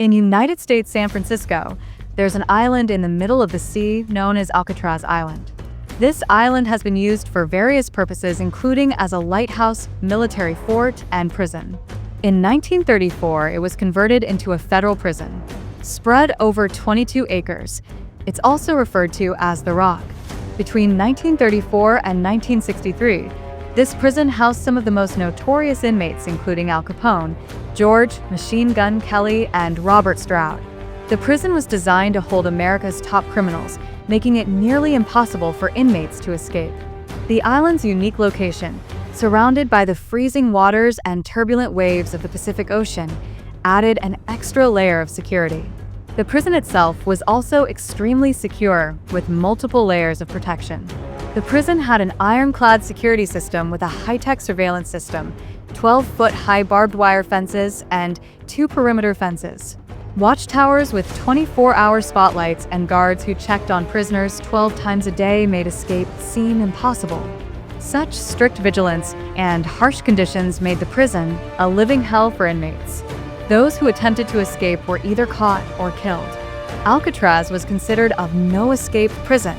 In United States San Francisco, there's an island in the middle of the sea known as Alcatraz Island. This island has been used for various purposes, including as a lighthouse, military fort, and prison. In 1934, it was converted into a federal prison, spread over 22 acres. It's also referred to as the Rock. Between 1934 and 1963, this prison housed some of the most notorious inmates, including Al Capone, George "Machine Gun" Kelly, and Robert Stroud. The prison was designed to hold America's top criminals, making it nearly impossible for inmates to escape. The island's unique location, surrounded by the freezing waters and turbulent waves of the Pacific Ocean, added an extra layer of security. The prison itself was also extremely secure, with multiple layers of protection. The prison had an ironclad security system with a high-tech surveillance system, 12-foot-high barbed wire fences, and 2 perimeter fences. Watchtowers with 24-hour spotlights and guards who checked on prisoners 12 times a day made escape seem impossible. Such strict vigilance and harsh conditions made the prison a living hell for inmates. Those who attempted to escape were either caught or killed. Alcatraz was considered a no-escape prison,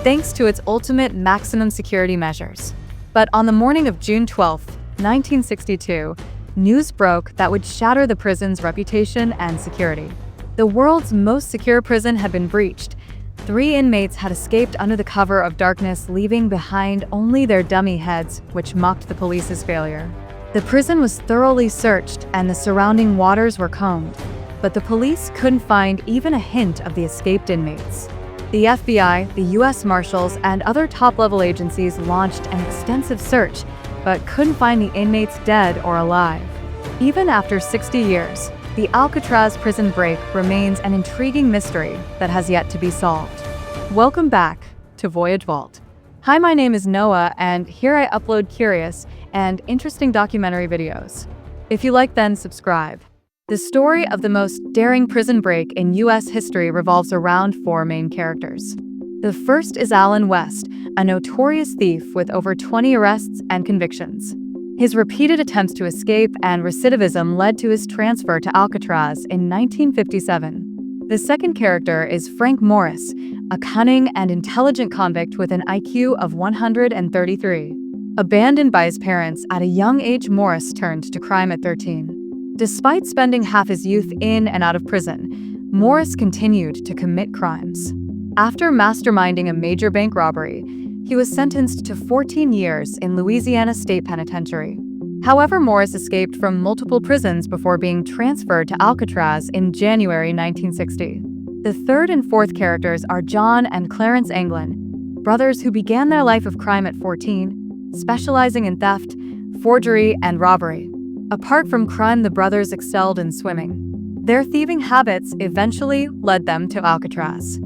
thanks to its ultimate maximum security measures. But on the morning of June 12, 1962, news broke that would shatter the prison's reputation and security. The world's most secure prison had been breached. 3 inmates had escaped under the cover of darkness, leaving behind only their dummy heads, which mocked the police's failure. The prison was thoroughly searched and the surrounding waters were combed, but the police couldn't find even a hint of the escaped inmates. The FBI, the U.S. Marshals, and other top-level agencies launched an extensive search, but couldn't find the inmates dead or alive. Even after 60 years, the Alcatraz prison break remains an intriguing mystery that has yet to be solved. Welcome back to Voyage Vault. Hi, my name is Noah, and here I upload curious and interesting documentary videos. If you like, then subscribe. The story of the most daring prison break in U.S. history revolves around 4 main characters. The first is Allen West, a notorious thief with over 20 arrests and convictions. His repeated attempts to escape and recidivism led to his transfer to Alcatraz in 1957. The second character is Frank Morris, a cunning and intelligent convict with an IQ of 133. Abandoned by his parents at a young age, Morris turned to crime at 13. Despite spending half his youth in and out of prison, Morris continued to commit crimes. After masterminding a major bank robbery, he was sentenced to 14 years in Louisiana State Penitentiary. However, Morris escaped from multiple prisons before being transferred to Alcatraz in January 1960. The third and fourth characters are John and Clarence Anglin, brothers who began their life of crime at 14, specializing in theft, forgery, and robbery. Apart from crime, the brothers excelled in swimming. Their thieving habits eventually led them to Alcatraz.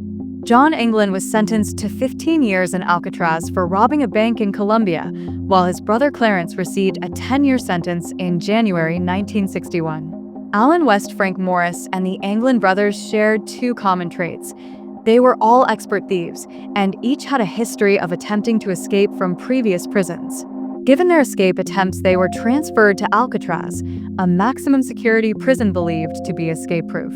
John Anglin was sentenced to 15 years in Alcatraz for robbing a bank in Colombia, while his brother Clarence received a 10-year sentence in January 1961. Allen West, Frank Morris, and the Anglin brothers shared 2 common traits. They were all expert thieves, and each had a history of attempting to escape from previous prisons. Given their escape attempts, they were transferred to Alcatraz, a maximum security prison believed to be escape-proof.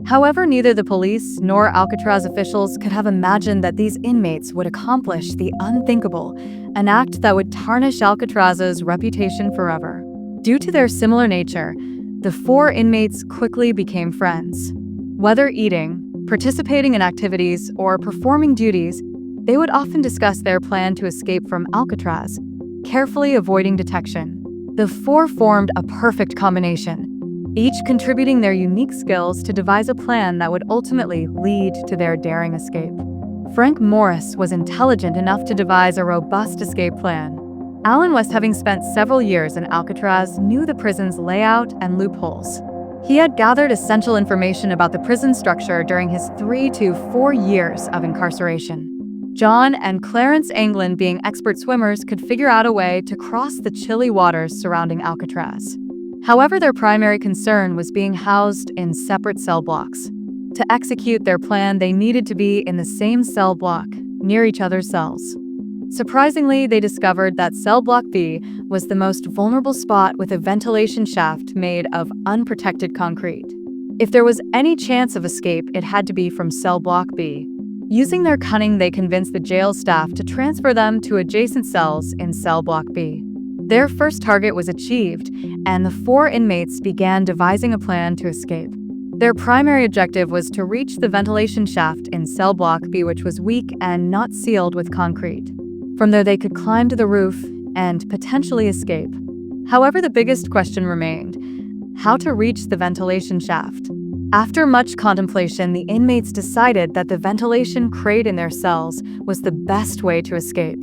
However, neither the police nor Alcatraz officials could have imagined that these inmates would accomplish the unthinkable, an act that would tarnish Alcatraz's reputation forever. Due to their similar nature, the 4 inmates quickly became friends. Whether eating, participating in activities, or performing duties, they would often discuss their plan to escape from Alcatraz, carefully avoiding detection. The 4 formed a perfect combination, each contributing their unique skills to devise a plan that would ultimately lead to their daring escape. Frank Morris was intelligent enough to devise a robust escape plan. Allen West, having spent several years in Alcatraz, knew the prison's layout and loopholes. He had gathered essential information about the prison structure during his 3 to 4 years of incarceration. John and Clarence Anglin, being expert swimmers, could figure out a way to cross the chilly waters surrounding Alcatraz. However, their primary concern was being housed in separate cell blocks. To execute their plan, they needed to be in the same cell block, near each other's cells. Surprisingly, they discovered that cell block B was the most vulnerable spot, with a ventilation shaft made of unprotected concrete. If there was any chance of escape, it had to be from cell block B. Using their cunning, they convinced the jail staff to transfer them to adjacent cells in cell block B. Their first target was achieved, and the 4 inmates began devising a plan to escape. Their primary objective was to reach the ventilation shaft in cell block B, which was weak and not sealed with concrete. From there, they could climb to the roof and potentially escape. However, the biggest question remained: how to reach the ventilation shaft. After much contemplation, the inmates decided that the ventilation crate in their cells was the best way to escape.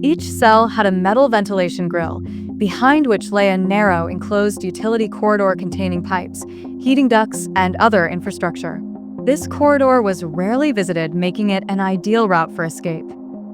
Each cell had a metal ventilation grill, behind which lay a narrow, enclosed utility corridor containing pipes, heating ducts, and other infrastructure. This corridor was rarely visited, making it an ideal route for escape.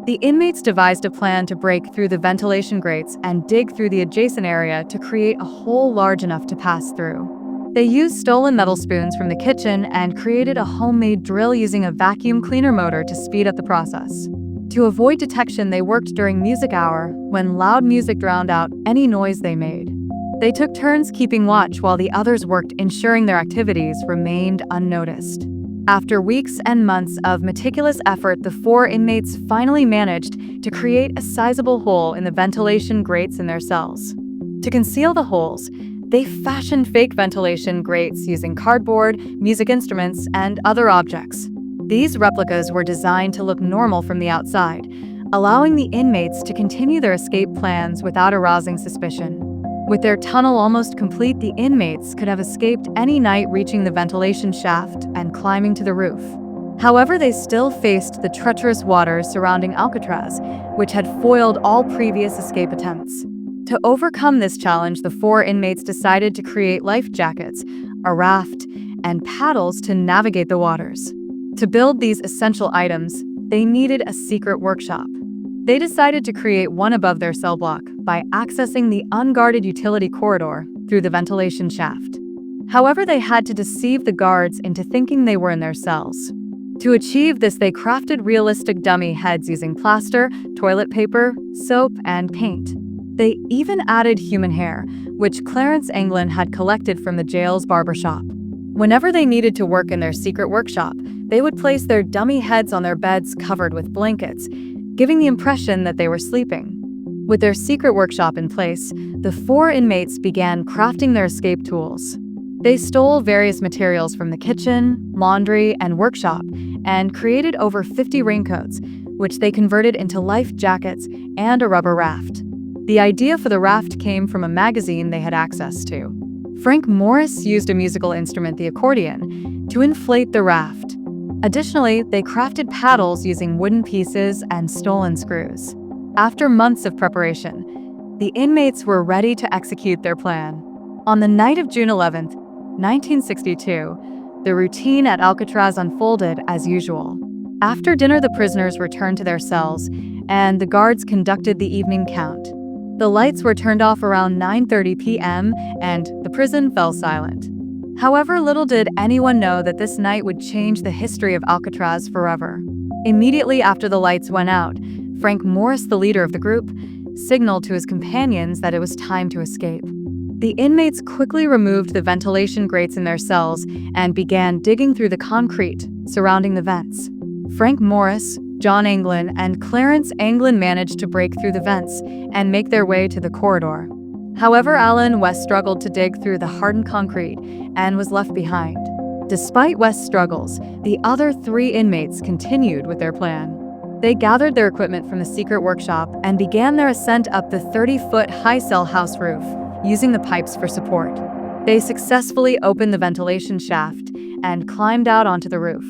The inmates devised a plan to break through the ventilation grates and dig through the adjacent area to create a hole large enough to pass through. They used stolen metal spoons from the kitchen and created a homemade drill using a vacuum cleaner motor to speed up the process. To avoid detection, they worked during music hour, when loud music drowned out any noise they made. They took turns keeping watch while the others worked, ensuring their activities remained unnoticed. After weeks and months of meticulous effort, the 4 inmates finally managed to create a sizable hole in the ventilation grates in their cells. To conceal the holes, they fashioned fake ventilation grates using cardboard, music instruments, and other objects. These replicas were designed to look normal from the outside, allowing the inmates to continue their escape plans without arousing suspicion. With their tunnel almost complete, the inmates could have escaped any night, reaching the ventilation shaft and climbing to the roof. However, they still faced the treacherous waters surrounding Alcatraz, which had foiled all previous escape attempts. To overcome this challenge, the 4 inmates decided to create life jackets, a raft, and paddles to navigate the waters. To build these essential items, they needed a secret workshop. They decided to create one above their cell block by accessing the unguarded utility corridor through the ventilation shaft. However, they had to deceive the guards into thinking they were in their cells. To achieve this, they crafted realistic dummy heads using plaster, toilet paper, soap, and paint. They even added human hair, which Clarence Anglin had collected from the jail's barbershop. Whenever they needed to work in their secret workshop, they would place their dummy heads on their beds covered with blankets, giving the impression that they were sleeping. With their secret workshop in place, the 4 inmates began crafting their escape tools. They stole various materials from the kitchen, laundry, and workshop, and created over 50 raincoats, which they converted into life jackets and a rubber raft. The idea for the raft came from a magazine they had access to. Frank Morris used a musical instrument, the accordion, to inflate the raft. Additionally, they crafted paddles using wooden pieces and stolen screws. After months of preparation, the inmates were ready to execute their plan. On the night of June 11, 1962, the routine at Alcatraz unfolded as usual. After dinner, the prisoners returned to their cells, and the guards conducted the evening count. The lights were turned off around 9:30 p.m., and the prison fell silent. However, little did anyone know that this night would change the history of Alcatraz forever. Immediately after the lights went out, Frank Morris, the leader of the group, signaled to his companions that it was time to escape. The inmates quickly removed the ventilation grates in their cells and began digging through the concrete surrounding the vents. Frank Morris, John Anglin, and Clarence Anglin managed to break through the vents and make their way to the corridor. However, Alan West struggled to dig through the hardened concrete and was left behind. Despite West's struggles, the other 3 inmates continued with their plan. They gathered their equipment from the secret workshop and began their ascent up the 30-foot high cell house roof, using the pipes for support. They successfully opened the ventilation shaft and climbed out onto the roof.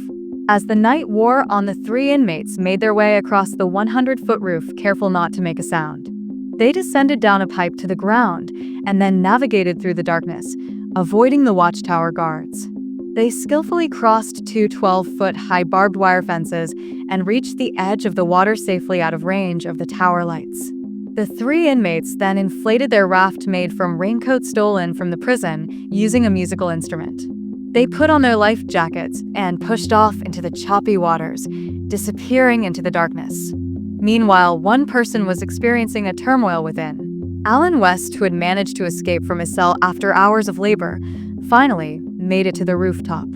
As the night wore on, the 3 inmates made their way across the 100-foot roof, careful not to make a sound. They descended down a pipe to the ground and then navigated through the darkness, avoiding the watchtower guards. They skillfully crossed 2 12-foot high barbed wire fences and reached the edge of the water safely out of range of the tower lights. The 3 inmates then inflated their raft made from raincoats stolen from the prison using a musical instrument. They put on their life jackets and pushed off into the choppy waters, disappearing into the darkness. Meanwhile, one person was experiencing a turmoil within. Alan West, who had managed to escape from his cell after hours of labor, finally made it to the rooftop.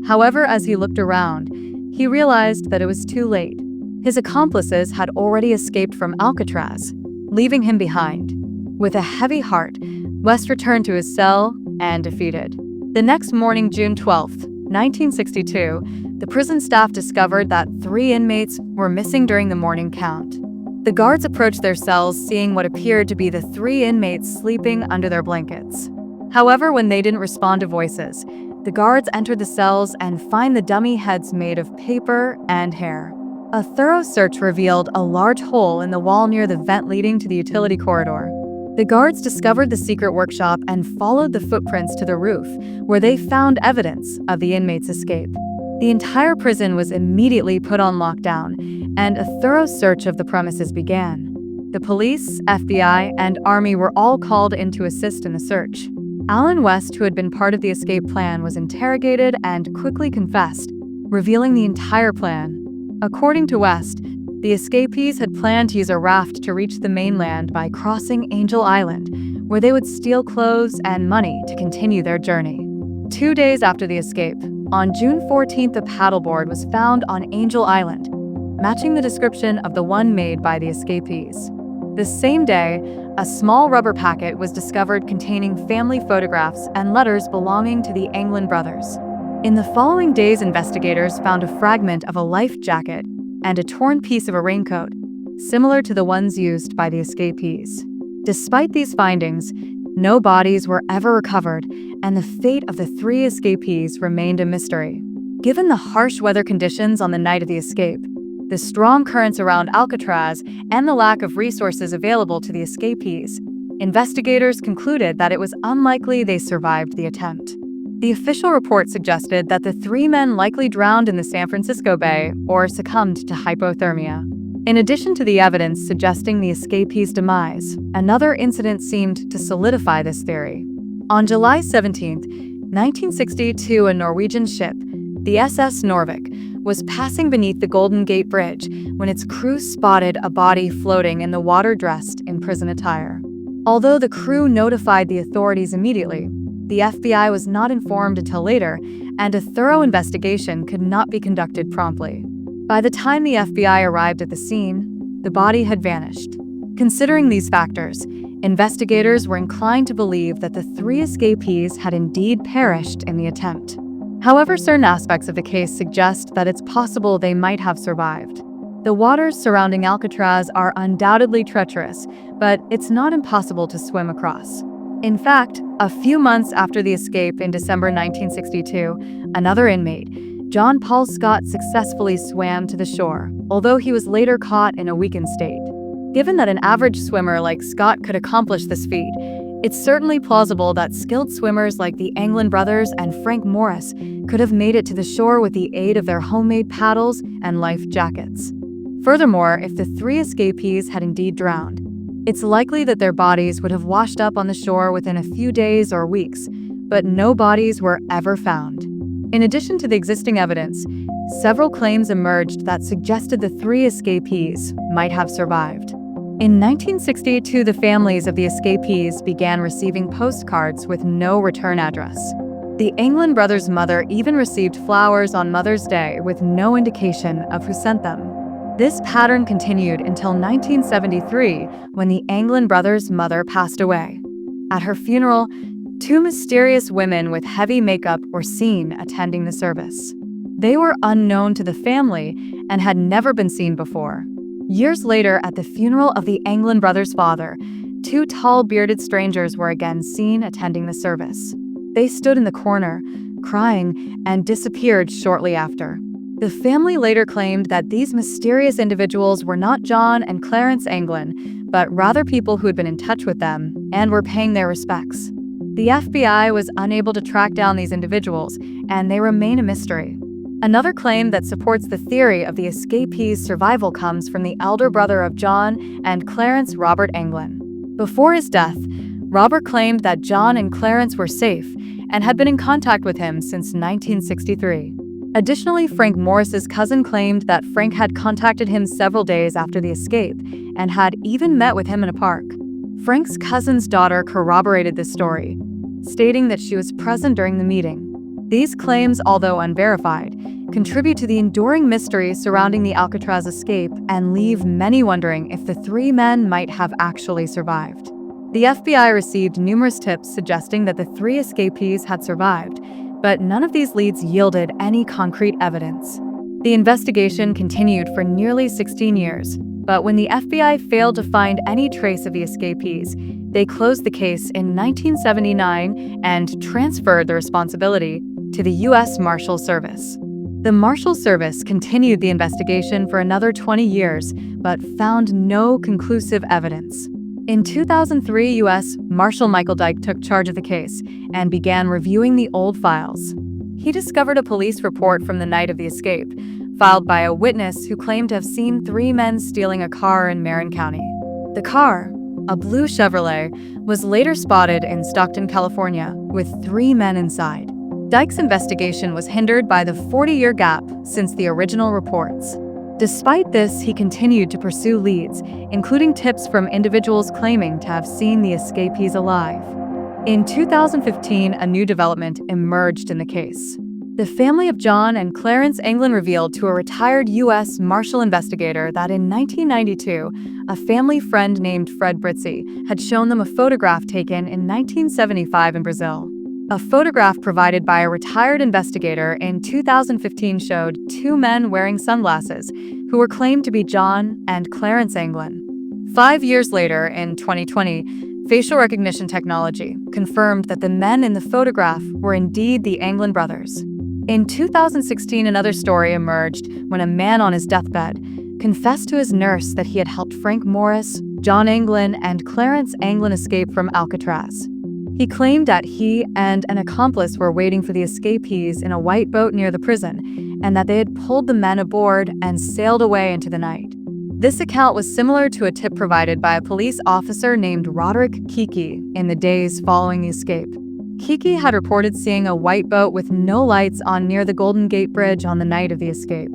However, as he looked around, he realized that it was too late. His accomplices had already escaped from Alcatraz, leaving him behind. With a heavy heart, West returned to his cell and defeated. The next morning, June 12th, 1962, the prison staff discovered that 3 inmates were missing during the morning count. The guards approached their cells, seeing what appeared to be the 3 inmates sleeping under their blankets. However, when they didn't respond to voices, the guards entered the cells and find the dummy heads made of paper and hair. A thorough search revealed a large hole in the wall near the vent leading to the utility corridor. The guards discovered the secret workshop and followed the footprints to the roof, where they found evidence of the inmates' escape. The entire prison was immediately put on lockdown, and a thorough search of the premises began. The police, FBI, and Army were all called in to assist in the search. Alan West, who had been part of the escape plan, was interrogated and quickly confessed, revealing the entire plan. According to West, the escapees had planned to use a raft to reach the mainland by crossing Angel Island, where they would steal clothes and money to continue their journey. 2 days after the escape, on June 14th, a paddleboard was found on Angel Island, matching the description of the one made by the escapees. The same day, a small rubber packet was discovered containing family photographs and letters belonging to the Anglin brothers. In the following days, investigators found a fragment of a life jacket and a torn piece of a raincoat, similar to the ones used by the escapees. Despite these findings, no bodies were ever recovered, and the fate of the 3 escapees remained a mystery. Given the harsh weather conditions on the night of the escape, the strong currents around Alcatraz, and the lack of resources available to the escapees, investigators concluded that it was unlikely they survived the attempt. The official report suggested that the 3 men likely drowned in the San Francisco Bay or succumbed to hypothermia. In addition to the evidence suggesting the escapees' demise, another incident seemed to solidify this theory. On July 17, 1962, a Norwegian ship, the SS Norvik, was passing beneath the Golden Gate Bridge when its crew spotted a body floating in the water dressed in prison attire. Although the crew notified the authorities immediately, the FBI was not informed until later, and a thorough investigation could not be conducted promptly. By the time the FBI arrived at the scene, the body had vanished. Considering these factors, investigators were inclined to believe that the 3 escapees had indeed perished in the attempt. However, certain aspects of the case suggest that it's possible they might have survived. The waters surrounding Alcatraz are undoubtedly treacherous, but it's not impossible to swim across. In fact, a few months after the escape in December 1962, another inmate, John Paul Scott, successfully swam to the shore, although he was later caught in a weakened state. Given that an average swimmer like Scott could accomplish this feat, it's certainly plausible that skilled swimmers like the Anglin brothers and Frank Morris could have made it to the shore with the aid of their homemade paddles and life jackets. Furthermore, if the 3 escapees had indeed drowned, it's likely that their bodies would have washed up on the shore within a few days or weeks, but no bodies were ever found. In addition to the existing evidence, several claims emerged that suggested the 3 escapees might have survived. In 1962, the families of the escapees began receiving postcards with no return address. The Anglin brothers' mother even received flowers on Mother's Day with no indication of who sent them. This pattern continued until 1973, when the Anglin brothers' mother passed away. At her funeral, 2 mysterious women with heavy makeup were seen attending the service. They were unknown to the family and had never been seen before. Years later, at the funeral of the Anglin brothers' father, 2 tall, bearded strangers were again seen attending the service. They stood in the corner, crying, and disappeared shortly after. The family later claimed that these mysterious individuals were not John and Clarence Anglin, but rather people who had been in touch with them and were paying their respects. The FBI was unable to track down these individuals, and they remain a mystery. Another claim that supports the theory of the escapees' survival comes from the elder brother of John and Clarence, Robert Anglin. Before his death, Robert claimed that John and Clarence were safe and had been in contact with him since 1963. Additionally, Frank Morris's cousin claimed that Frank had contacted him several days after the escape and had even met with him in a park. Frank's cousin's daughter corroborated this story, stating that she was present during the meeting. These claims, although unverified, contribute to the enduring mystery surrounding the Alcatraz escape and leave many wondering if the three men might have actually survived. The FBI received numerous tips suggesting that the three escapees had survived, but none of these leads yielded any concrete evidence. The investigation continued for nearly 16 years, but when the FBI failed to find any trace of the escapees, they closed the case in 1979 and transferred the responsibility to the U.S. Marshal Service. The Marshal Service continued the investigation for another 20 years, but found no conclusive evidence. In 2003, U.S. Marshal Michael Dyke took charge of the case and began reviewing the old files. He discovered a police report from the night of the escape, filed by a witness who claimed to have seen three men stealing a car in Marin County. The car, a blue Chevrolet, was later spotted in Stockton, California, with three men inside. Dyke's investigation was hindered by the 40-year gap since the original reports. Despite this, he continued to pursue leads, including tips from individuals claiming to have seen the escapees alive. In 2015, a new development emerged in the case. The family of John and Clarence Anglin revealed to a retired U.S. Marshal investigator that in 1992, a family friend named Fred Britzi had shown them a photograph taken in 1975 in Brazil. A photograph provided by a retired investigator in 2015 showed two men wearing sunglasses who were claimed to be John and Clarence Anglin. 5 years later, in 2020, facial recognition technology confirmed that the men in the photograph were indeed the Anglin brothers. In 2016, another story emerged when a man on his deathbed confessed to his nurse that he had helped Frank Morris, John Anglin, and Clarence Anglin escape from Alcatraz. He claimed that he and an accomplice were waiting for the escapees in a white boat near the prison, and that they had pulled the men aboard and sailed away into the night. This account was similar to a tip provided by a police officer named Roderick Kiki in the days following the escape. Kiki had reported seeing a white boat with no lights on near the Golden Gate Bridge on the night of the escape.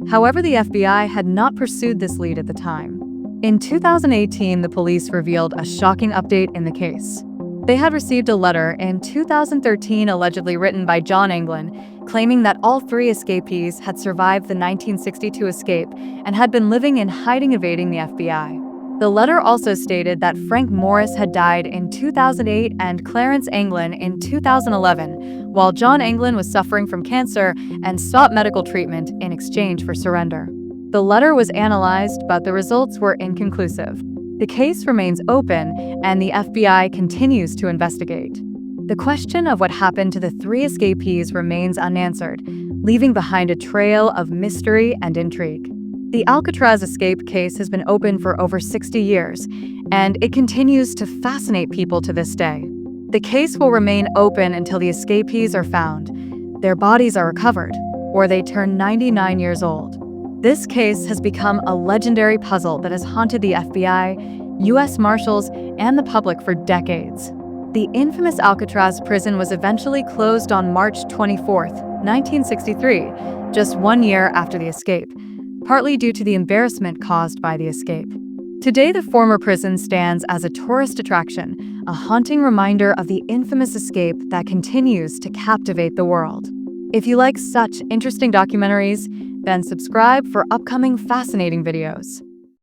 However, the FBI had not pursued this lead at the time. In 2018, the police revealed a shocking update in the case. They had received a letter in 2013 allegedly written by John Anglin, claiming that all three escapees had survived the 1962 escape and had been living in hiding evading the FBI. The letter also stated that Frank Morris had died in 2008 and Clarence Anglin in 2011, while John Anglin was suffering from cancer and sought medical treatment in exchange for surrender. The letter was analyzed, but the results were inconclusive. The case remains open, and the FBI continues to investigate. The question of what happened to the three escapees remains unanswered, leaving behind a trail of mystery and intrigue. The Alcatraz escape case has been open for over 60 years, and it continues to fascinate people to this day. The case will remain open until the escapees are found, their bodies are recovered, or they turn 99 years old. This case has become a legendary puzzle that has haunted the FBI, U.S. Marshals, and the public for decades. The infamous Alcatraz prison was eventually closed on March 24, 1963, just 1 year after the escape, partly due to the embarrassment caused by the escape. Today, the former prison stands as a tourist attraction, a haunting reminder of the infamous escape that continues to captivate the world. If you like such interesting documentaries, then subscribe for upcoming fascinating videos.